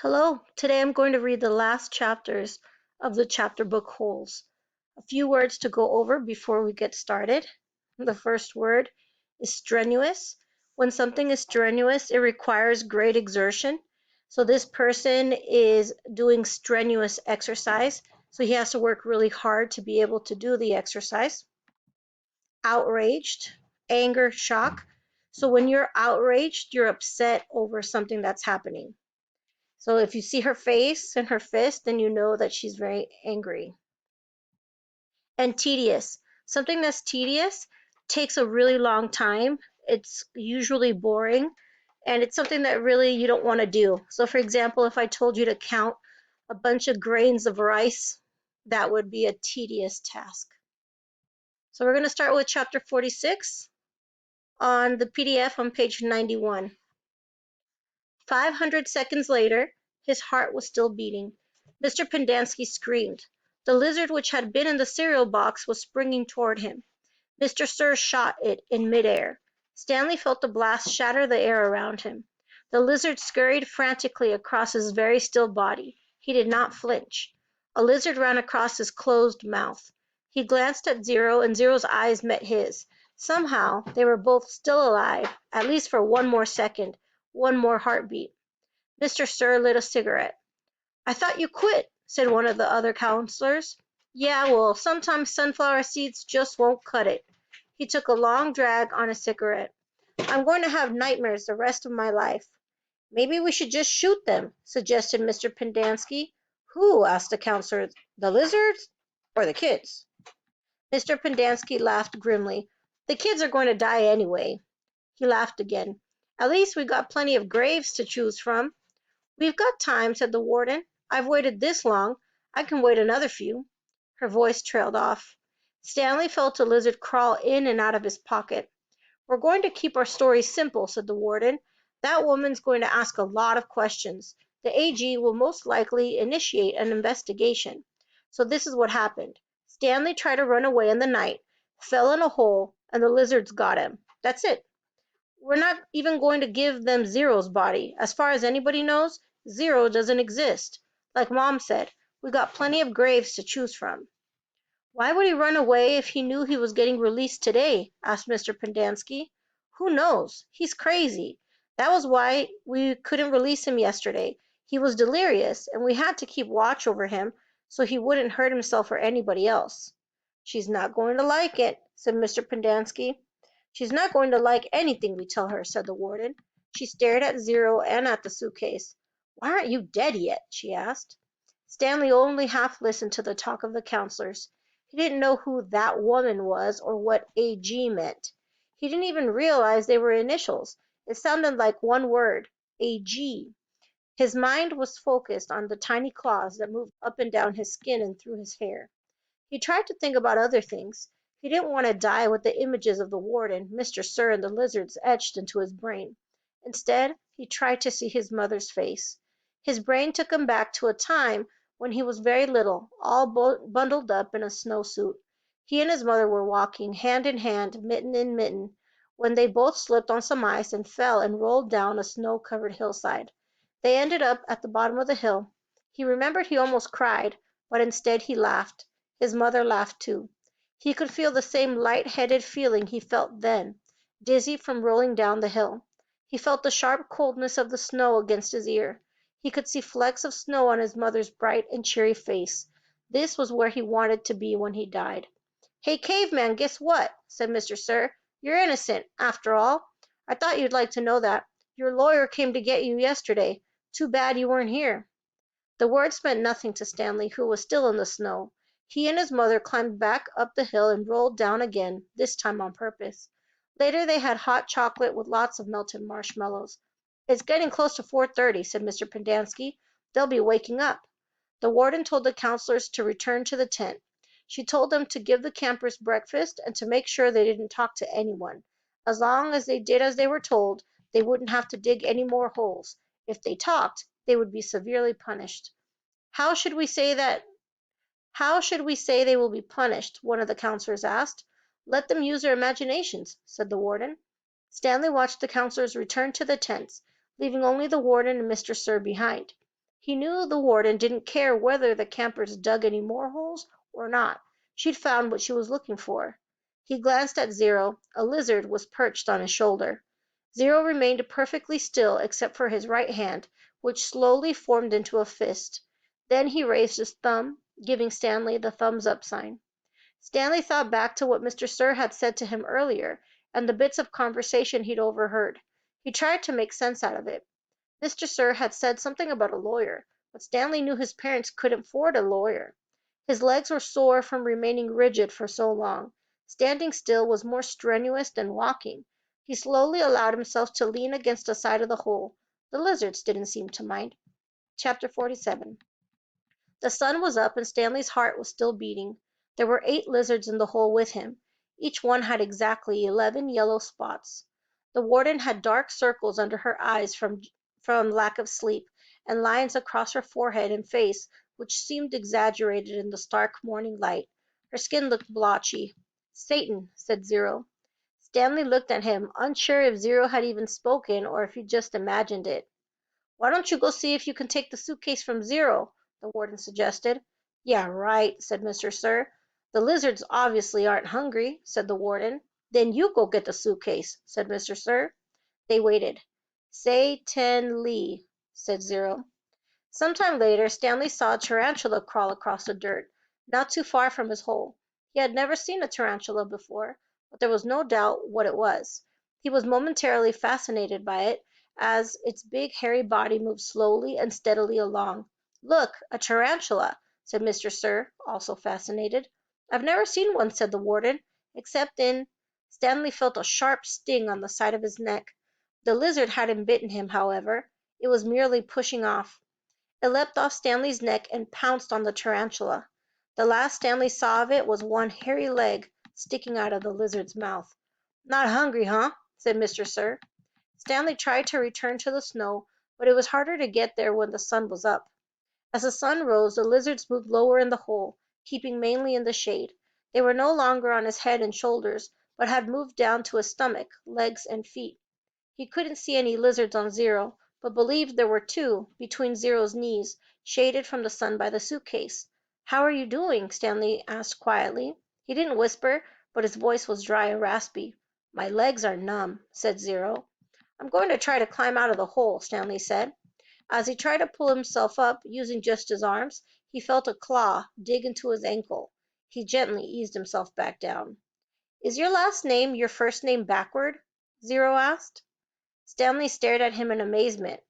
Hello, today I'm going to read the last chapters of the chapter book Holes. A few words to go over before we get started. The first word is strenuous. When something is strenuous, it requires great exertion. So this person is doing strenuous exercise, so he has to work really hard to be able to do the exercise. Outraged, anger, shock. So when you're outraged, you're upset over something that's happening. So if you see her face and her fist, then you know that she's very angry. And tedious. Something that's tedious takes a really long time. It's usually boring, and it's something that really you don't want to do. So for example, if I told you to count a bunch of grains of rice, that would be a tedious task. So we're going to start with chapter 46 on the PDF on page 91. 500 seconds later, his heart was still beating. Mr. Pendanski screamed. The lizard which had been in the cereal box was springing toward him. Mr. Sir shot it in midair. Stanley felt the blast shatter the air around him. The lizard scurried frantically across his very still body. He did not flinch. A lizard ran across his closed mouth. He glanced at Zero, and Zero's eyes met his. Somehow they were both still alive, at least for one more second, one more heartbeat. Mr. Sir lit a cigarette. "I thought you quit," said one of the other counselors. "Yeah, well, sometimes sunflower seeds just won't cut it." He took a long drag on a cigarette. "I'm going to have nightmares the rest of my life." "Maybe we should just shoot them," suggested Mr. Pendanski. "Who?" asked the counselor. "The lizards or the kids?" Mr. Pendanski laughed grimly. "The kids are going to die anyway." He laughed again. "At least we've got plenty of graves to choose from." "We've got time," said the warden. "I've waited this long. I can wait another few." Her voice trailed off. Stanley felt a lizard crawl in and out of his pocket. "We're going to keep our story simple," said the warden. "That woman's going to ask a lot of questions. The AG will most likely initiate an investigation. So this is what happened. Stanley tried to run away in the night, fell in a hole, and the lizards got him. That's it. We're not even going to give them Zero's body. As far as anybody knows, Zero doesn't exist. Like Mom said, we got plenty of graves to choose from." "Why would he run away if he knew he was getting released today?" asked Mr. Pendanski. "Who knows? He's crazy. That was why we couldn't release him yesterday. He was delirious, and we had to keep watch over him so he wouldn't hurt himself or anybody else." "She's not going to like it," said Mr. Pendanski. "She's not going to like anything we tell her," said the warden. She stared at Zero and at the suitcase. "Why aren't you dead yet?" she asked. Stanley only half listened to the talk of the counselors. He didn't know who "that woman" was or what "AG" meant. He didn't even realize they were initials. It sounded like one word, AG. His mind was focused on the tiny claws that moved up and down his skin and through his hair. He tried to think about other things. He didn't want to die with the images of the warden, Mr. Sir, and the lizards etched into his brain. Instead, he tried to see his mother's face. His brain took him back to a time when he was very little, all bundled up in a snowsuit. He and his mother were walking hand in hand, mitten in mitten, when they both slipped on some ice and fell and rolled down a snow-covered hillside. They ended up at the bottom of the hill. He remembered he almost cried, but instead he laughed. His mother laughed too. He could feel the same light-headed feeling he felt then, dizzy from rolling down the hill. He felt the sharp coldness of the snow against his ear. He could see flecks of snow on his mother's bright and cheery face. This was where he wanted to be when he died. "Hey, caveman, guess what?" said Mr. Sir. "You're innocent, after all. I thought you'd like to know that. Your lawyer came to get you yesterday. Too bad you weren't here." The words meant nothing to Stanley, who was still in the snow. He and his mother climbed back up the hill and rolled down again, this time on purpose. Later they had hot chocolate with lots of melted marshmallows. "It's getting close to 4:30," said Mr. Pendanski. "They'll be waking up." The warden told the counselors to return to the tent. She told them to give the campers breakfast and to make sure they didn't talk to anyone. As long as they did as they were told, they wouldn't have to dig any more holes. If they talked, they would be severely punished. "How should we say that how should we say they will be punished?" one of the counselors asked. "Let them use their imaginations," said the warden. Stanley watched the counselors return to the tents, leaving only the warden and Mr. Sir behind. He knew the warden didn't care whether the campers dug any more holes or not. She'd found what she was looking for. He glanced at Zero. A lizard was perched on his shoulder. Zero remained perfectly still except for his right hand, which slowly formed into a fist. Then he raised his thumb, giving Stanley the thumbs up sign. Stanley thought back to what Mr. Sir had said to him earlier, and the bits of conversation he'd overheard. He tried to make sense out of it. Mr. Sir had said something about a lawyer, but Stanley knew his parents couldn't afford a lawyer. His legs were sore from remaining rigid for so long. Standing still was more strenuous than walking. He slowly allowed himself to lean against the side of the hole. The lizards didn't seem to mind. Chapter 47. The sun was up and Stanley's heart was still beating. There were 8 lizards in the hole with him. Each one had exactly 11 yellow spots. The warden had dark circles under her eyes from lack of sleep, and lines across her forehead and face which seemed exaggerated in the stark morning light. Her skin looked blotchy. "Satan," said Zero. Stanley looked at him, unsure if Zero had even spoken or if he just imagined it. "Why don't you go see if you can take the suitcase from Zero?" the warden suggested. "Yeah, right," said Mr. Sir. "The lizards obviously aren't hungry," said the warden. "Then you go get the suitcase," said Mr. Sir. They waited. "Say 10 Lee," said Zero. Some time later Stanley saw a tarantula crawl across the dirt, not too far from his hole. He had never seen a tarantula before, but there was no doubt what it was. He was momentarily fascinated by it as its big hairy body moved slowly and steadily along. "Look, a tarantula," said Mr. Sir, also fascinated. "I've never seen one," said the warden, "except in—" Stanley felt a sharp sting on the side of his neck. The lizard hadn't bitten him, however. It was merely pushing off. It leapt off Stanley's neck and pounced on the tarantula. The last Stanley saw of it was one hairy leg sticking out of the lizard's mouth. "Not hungry, huh?" said Mr. Sir. Stanley tried to return to the snow, but it was harder to get there when the sun was up. As the sun rose, the lizards moved lower in the hole, keeping mainly in the shade. They were no longer on his head and shoulders, but had moved down to his stomach, legs, and feet. He couldn't see any lizards on Zero, but believed there were 2 between Zero's knees, shaded from the sun by the suitcase. "How are you doing?" Stanley asked quietly. He didn't whisper, but his voice was dry and raspy. "My legs are numb," said Zero. "I'm going to try to climb out of the hole," Stanley said. As he tried to pull himself up, using just his arms, he felt a claw dig into his ankle. He gently eased himself back down. "Is your last name your first name backward?" Zero asked. Stanley stared at him in amazement.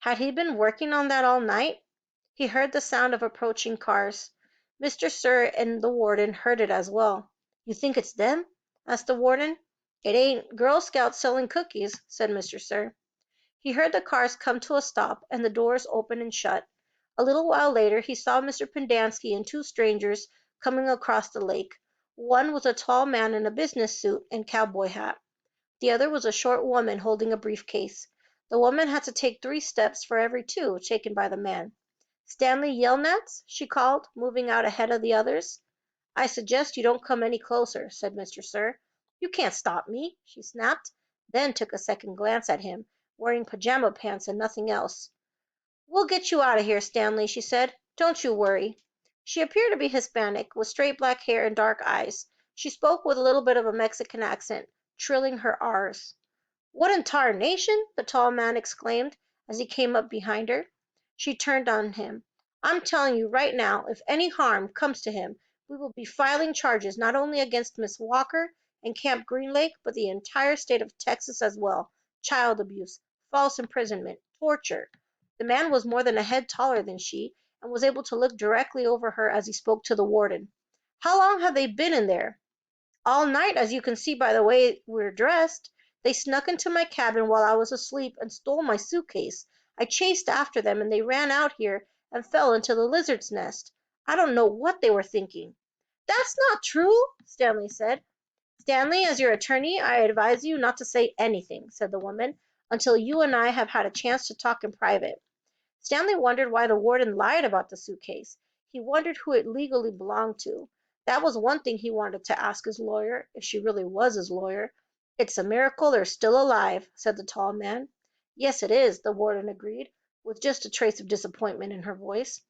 Had he been working on that all night? He heard the sound of approaching cars. Mr. Sir and the warden heard it as well. "You think it's them?" asked the warden. "It ain't Girl Scouts selling cookies," said Mr. Sir. He heard the cars come to a stop and the doors open and shut. A little while later he saw Mr. Pendanski and 2 strangers coming across the lake. One was a tall man in a business suit and cowboy hat. The other was a short woman holding a briefcase. The woman had to take 3 steps for every 2 taken by the man. "Stanley Yelnats?" she called, moving out ahead of the others. "I suggest you don't come any closer," said Mr. Sir. "You can't stop me," she snapped, then took a second glance at him, wearing pajama pants and nothing else. "We'll get you out of here, Stanley," she said. "Don't you worry." She appeared to be Hispanic, with straight black hair and dark eyes. She spoke with a little bit of a Mexican accent, trilling her R's. "What in tarnation!" the tall man exclaimed as he came up behind her. She turned on him. "I'm telling you right now, if any harm comes to him, we will be filing charges not only against Miss Walker and Camp Green Lake, but the entire state of Texas as well. Child abuse, false imprisonment, torture." The man was more than a head taller than she, and was able to look directly over her as he spoke to the warden. "How long have they been in there?" "All night, as you can see by the way we're dressed. They snuck into my cabin while I was asleep and stole my suitcase. I chased after them and they ran out here and fell into the lizard's nest. I don't know what they were thinking." "That's not true," Stanley said. "Stanley, as your attorney, I advise you not to say anything," said the woman, "until you and I have had a chance to talk in private." Stanley wondered why the warden lied about the suitcase. He wondered who it legally belonged to. That was one thing he wanted to ask his lawyer, if she really was his lawyer. "It's a miracle they're still alive," said the tall man. "Yes, it is," the warden agreed. with just a trace of disappointment in her voice.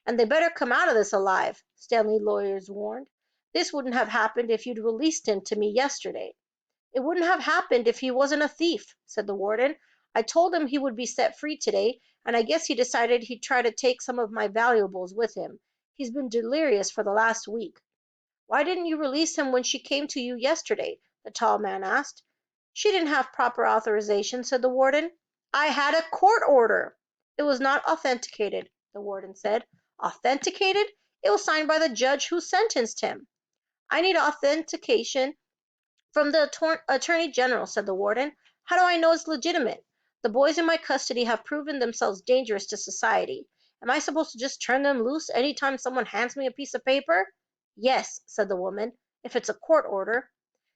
"And they better come out of this alive," Stanley's lawyers warned. "This wouldn't have happened if you'd released him to me yesterday." "It wouldn't have happened if he wasn't a thief," said the warden. "I told him he would be set free today, and I guess he decided he'd try to take some of my valuables with him. He's been delirious for the last week." "Why didn't you release him when she came to you yesterday?" the tall man asked. "She didn't have proper authorization," said the warden. "I had a court order." "It was not authenticated," the warden said. "Authenticated? It was signed by the judge who sentenced him." "I need authentication from the Attorney General," said the warden. "How do I know it's legitimate? The boys in my custody have proven themselves dangerous to society. Am I supposed to just turn them loose any time someone hands me a piece of paper?" "Yes," said the woman, "if it's a court order."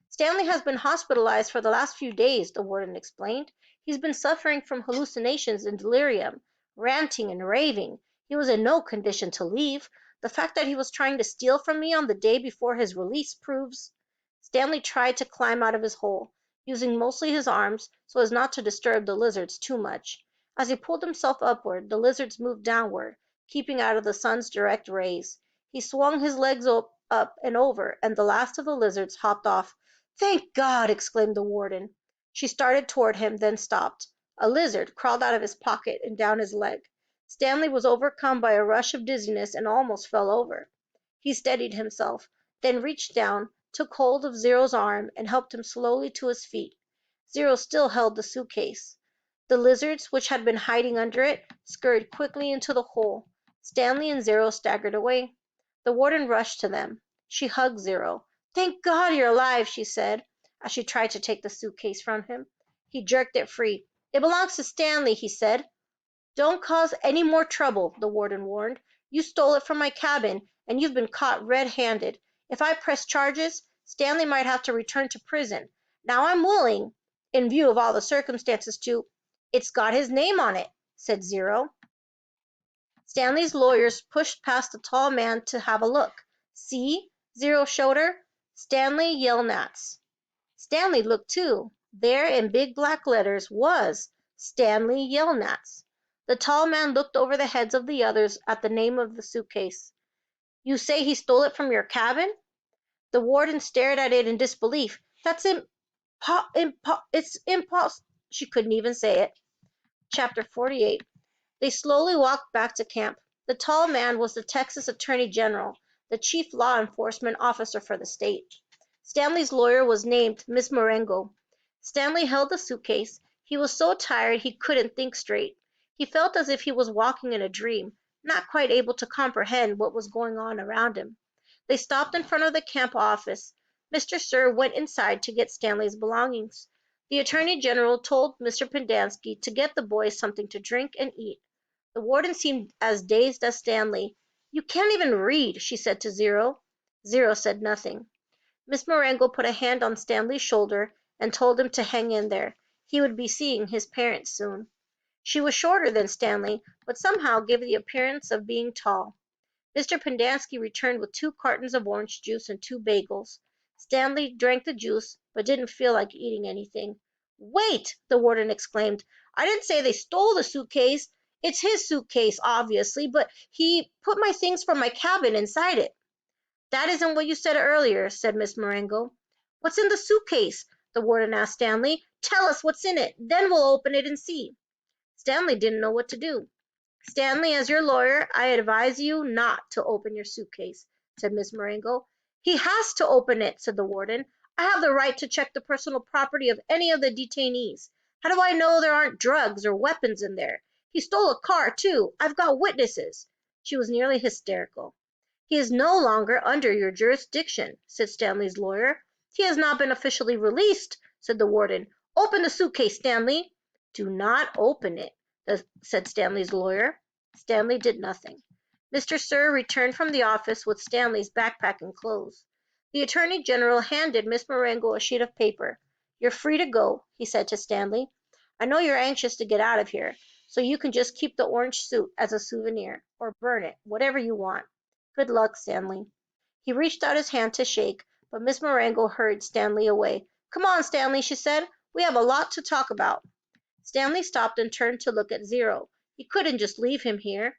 "Stanley has been hospitalized for the last few days," the warden explained. "He's been suffering from hallucinations and delirium, ranting and raving. He was in no condition to leave. The fact that he was trying to steal from me on the day before his release proves—" Stanley tried to climb out of his hole, using mostly his arms so as not to disturb the lizards too much. As he pulled himself upward, the lizards moved downward, keeping out of the sun's direct rays. He swung his legs up and over, and the last of the lizards hopped off. "Thank God!" exclaimed the warden. She started toward him, then stopped. A lizard crawled out of his pocket and down his leg. Stanley was overcome by a rush of dizziness and almost fell over. He steadied himself, then reached down, took hold of Zero's arm, and helped him slowly to his feet. Zero still held the suitcase. The lizards, which had been hiding under it, scurried quickly into the hole. Stanley and Zero staggered away. The warden rushed to them. She hugged Zero. "Thank God you're alive," she said, as she tried to take the suitcase from him. He jerked it free. "It belongs to Stanley," he said. "Don't cause any more trouble," the warden warned. "You stole it from my cabin, and you've been caught red-handed. If I press charges, Stanley might have to return to prison. Now I'm willing, in view of all the circumstances, to—" "It's got his name on it," said Zero. Stanley's lawyers pushed past the tall man to have a look. "See?" Zero showed her. "Stanley Yelnats." Stanley looked too. There, in big black letters, was Stanley Yelnats. The tall man looked over the heads of the others at the name of the suitcase. "You say he stole it from your cabin?" The warden stared at it in disbelief. "That's it's impossible." She couldn't even say it. Chapter 48. They slowly walked back to camp. The tall man was the Texas Attorney General, the chief law enforcement officer for the state. Stanley's lawyer was named Miss Marengo. Stanley held the suitcase. He was so tired he couldn't think straight. He felt as if he was walking in a dream, not quite able to comprehend what was going on around him. They stopped in front of the camp office. Mr. Sir went inside to get Stanley's belongings. The Attorney General told Mr. Pendanski to get the boys something to drink and eat. The warden seemed as dazed as Stanley. "You can't even read," she said to Zero. Zero said nothing. Miss Marengo put a hand on Stanley's shoulder and told him to hang in there. He would be seeing his parents soon. She was shorter than Stanley, but somehow gave the appearance of being tall. Mr. Pendanski returned with 2 cartons of orange juice and 2 bagels. Stanley drank the juice, but didn't feel like eating anything. "Wait!" the warden exclaimed. "I didn't say they stole the suitcase. It's his suitcase, obviously, but he put my things from my cabin inside it." "That isn't what you said earlier," said Miss Marengo. "What's in the suitcase?" the warden asked Stanley. "Tell us what's in it, then we'll open it and see." Stanley didn't know what to do. "Stanley, as your lawyer, I advise you not to open your suitcase," said Miss Marengo. "He has to open it," said the warden. "I have the right to check the personal property of any of the detainees. How do I know there aren't drugs or weapons in there? He stole a car, too. I've got witnesses." She was nearly hysterical. "He is no longer under your jurisdiction," said Stanley's lawyer. "He has not been officially released," said the warden. "Open the suitcase, Stanley." "Do not open it," said Stanley's lawyer. Stanley did nothing. Mr. Sir returned from the office with Stanley's backpack and clothes. The Attorney General handed Miss Marengo a sheet of paper. "You're free to go," he said to Stanley. "I know you're anxious to get out of here, so you can just keep the orange suit as a souvenir, or burn it, whatever you want. Good luck, Stanley." He reached out his hand to shake, but Miss Marengo hurried Stanley away. "Come on, Stanley," she said. "We have a lot to talk about." Stanley stopped and turned to look at Zero. He couldn't just leave him here.